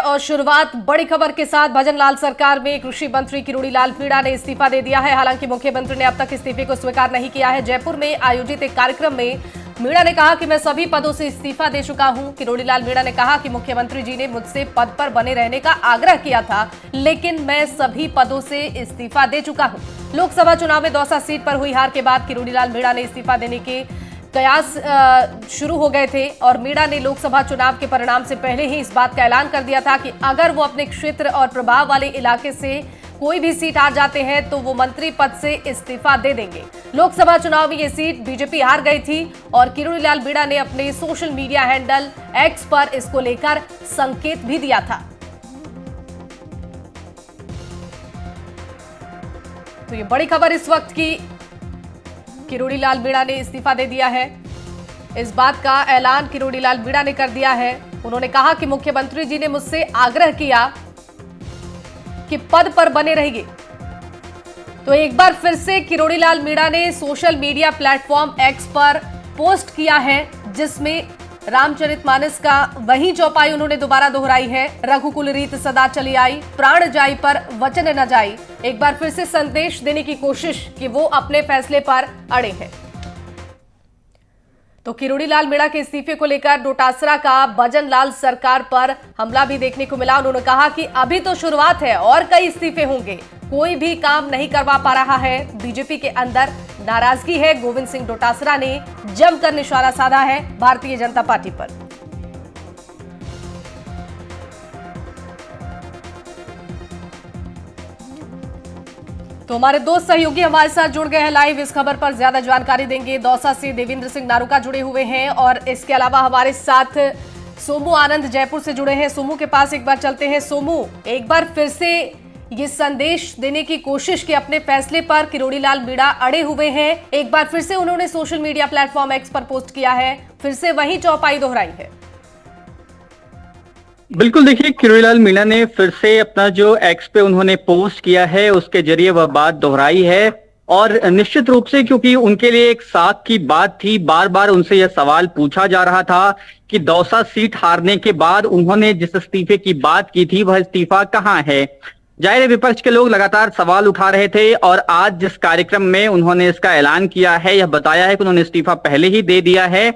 और शुरुआत बड़ी खबर के साथ। भजनलाल सरकार में कृषि मंत्री किरोड़ीलाल मीणा ने इस्तीफा दे दिया है। हालांकि मुख्यमंत्री ने अब तक इस्तीफे को स्वीकार नहीं किया है। जयपुर में आयोजित एक कार्यक्रम में मीणा ने कहा कि मैं सभी पदों से इस्तीफा दे चुका हूं। किरोड़ीलाल मीणा ने कहा कि मुख्यमंत्री जी ने मुझसे पद पर बने रहने का आग्रह किया था, लेकिन मैं सभी पदों से इस्तीफा दे चुका हूं। लोकसभा चुनाव में दौसा सीट पर हुई हार के बाद किरोड़ीलाल मीणा ने इस्तीफा देने के कयास शुरू हो गए थे और मीणा ने लोकसभा चुनाव के परिणाम से पहले ही इस बात का ऐलान कर दिया था कि अगर वो अपने क्षेत्र और प्रभाव वाले इलाके से कोई भी सीट हार जाते हैं तो वो मंत्री पद से इस्तीफा दे देंगे। लोकसभा चुनाव में ये सीट बीजेपी हार गई थी और किरोड़ीलाल मीणा ने अपने सोशल मीडिया हैंडल एक्स पर इसको लेकर संकेत भी दिया था। तो ये बड़ी खबर इस वक्त की, किरोड़ीलाल मीणा ने इस्तीफा दे दिया है। इस बात का ऐलान किरोड़ीलाल मीणा ने कर दिया है। उन्होंने कहा कि मुख्यमंत्री जी ने मुझसे आग्रह किया कि पद पर बने रहिए। तो एक बार फिर से किरोड़ीलाल मीणा ने सोशल मीडिया प्लेटफॉर्म एक्स पर पोस्ट किया है, जिसमें रामचरितमानस का वही चौपाई उन्होंने दोबारा दोहराई है। रघुकुल रीत सदा चली आई, प्राण जाई पर वचन न जाई। एक बार फिर से संदेश देने की कोशिश कि वो अपने फैसले पर अड़े हैं। तो किरोड़ीलाल मीणा के इस्तीफे को लेकर डोटासरा का भजनलाल सरकार पर हमला भी देखने को मिला। उन्होंने कहा कि अभी तो शुरुआत है और कई इस्तीफे होंगे, कोई भी काम नहीं करवा पा रहा है। बीजेपी के अंदर नाराजगी है। गोविंद सिंह डोटासरा ने जमकर निशाना साधा है भारतीय जनता पार्टी पर। तो हमारे दो सहयोगी हमारे साथ जुड़ गए हैं लाइव, इस खबर पर ज्यादा जानकारी देंगे। दौसा से देवेंद्र सिंह नारूका जुड़े हुए हैं और इसके अलावा हमारे साथ सोमू आनंद जयपुर से जुड़े हैं। सोमू के पास एक बार चलते हैं। सोमू, एक बार फिर से ये संदेश देने की कोशिश कि अपने फैसले पर किरोड़ीलाल मीणा अड़े हुए हैं। एक बार फिर से उन्होंने सोशल मीडिया प्लेटफॉर्म एक्स पर पोस्ट किया है, फिर से वही चौपाई दोहराई है। बिल्कुल, देखिए किरोड़ीलाल मीणा ने फिर से अपना जो एक्स पे उन्होंने पोस्ट किया है उसके जरिए वह बात दोहराई है और निश्चित रूप से क्योंकि उनके लिए एक साख की बात थी। बार बार उनसे यह सवाल पूछा जा रहा था कि दौसा सीट हारने के बाद उन्होंने जिस इस्तीफे की बात की थी वह इस्तीफा कहाँ है। जाहिर है विपक्ष के लोग लगातार सवाल उठा रहे थे और आज जिस कार्यक्रम में उन्होंने इसका ऐलान किया है, यह बताया है कि उन्होंने इस्तीफा पहले ही दे दिया है।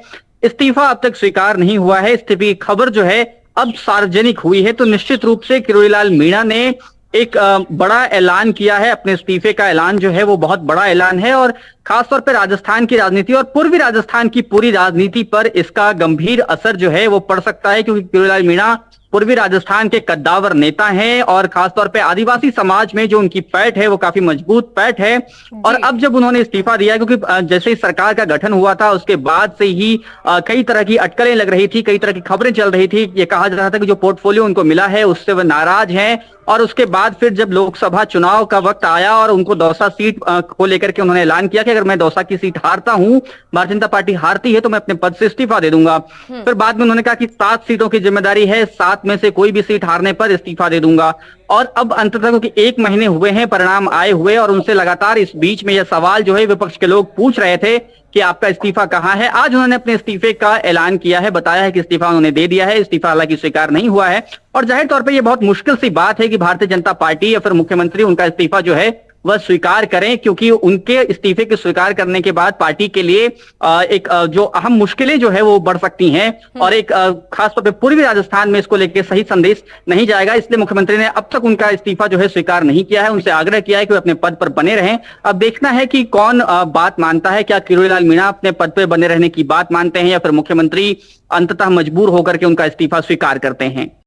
इस्तीफा अब तक स्वीकार नहीं हुआ है। इस्तीफे की खबर जो है अब सार्वजनिक हुई है। तो निश्चित रूप से किरोड़ीलाल मीणा ने एक बड़ा ऐलान किया है। अपने इस्तीफे का ऐलान जो है वो बहुत बड़ा ऐलान है और खासतौर पर राजस्थान की राजनीति और पूर्वी राजस्थान की पूरी राजनीति पर इसका गंभीर असर जो है वो पड़ सकता है, क्योंकि किरोड़ीलाल मीणा पूर्वी राजस्थान के कद्दावर नेता हैं और खासतौर पे आदिवासी समाज में जो उनकी पैठ है वो काफी मजबूत पैठ है। और अब जब उन्होंने इस्तीफा दिया, क्योंकि जैसे ही सरकार का गठन हुआ था उसके बाद से ही कई तरह की अटकलें लग रही थी, कई तरह की खबरें चल रही थी। ये कहा जा रहा था कि जो पोर्टफोलियो उनको मिला है उससे वह नाराज हैं। और उसके बाद फिर जब लोकसभा चुनाव का वक्त आया और उनको दौसा सीट को लेकर के उन्होंने ऐलान किया कि अगर मैं दौसा की सीट हारता हूं, भारतीय जनता पार्टी हारती है, तो मैं अपने पद से इस्तीफा दे दूंगा। फिर बाद में उन्होंने कहा कि 7 सीटों की जिम्मेदारी है, 7 में से कोई भी सीट हारने पर इस्तीफा दे दूंगा। और अब अंततः क्योंकि 1 महीने हुए हैं परिणाम आए हुए और उनसे लगातार इस बीच में यह सवाल जो है विपक्ष के लोग पूछ रहे थे कि आपका इस्तीफा कहाँ है। आज उन्होंने अपने इस्तीफे का ऐलान किया है, बताया है कि इस्तीफा उन्होंने दे दिया है। इस्तीफा हालांकि स्वीकार नहीं हुआ है और जाहिर तौर पे ये बहुत मुश्किल सी बात है कि भारतीय जनता पार्टी या फिर मुख्यमंत्री उनका इस्तीफा जो है वह स्वीकार करें, क्योंकि उनके इस्तीफे के स्वीकार करने के बाद पार्टी के लिए एक जो अहम मुश्किलें जो है वो बढ़ सकती हैं और एक खासतौर पे पूर्वी राजस्थान में इसको लेकर सही संदेश नहीं जाएगा। इसलिए मुख्यमंत्री ने अब तक उनका इस्तीफा जो है स्वीकार नहीं किया है। उनसे आग्रह किया है कि वे अपने पद पर बने रहें। अब देखना है कि कौन बात मानता है। क्या किरोड़ीलाल मीणा अपने पद पर बने रहने की बात मानते हैं या फिर मुख्यमंत्री अंततः मजबूर होकर के उनका इस्तीफा स्वीकार करते हैं।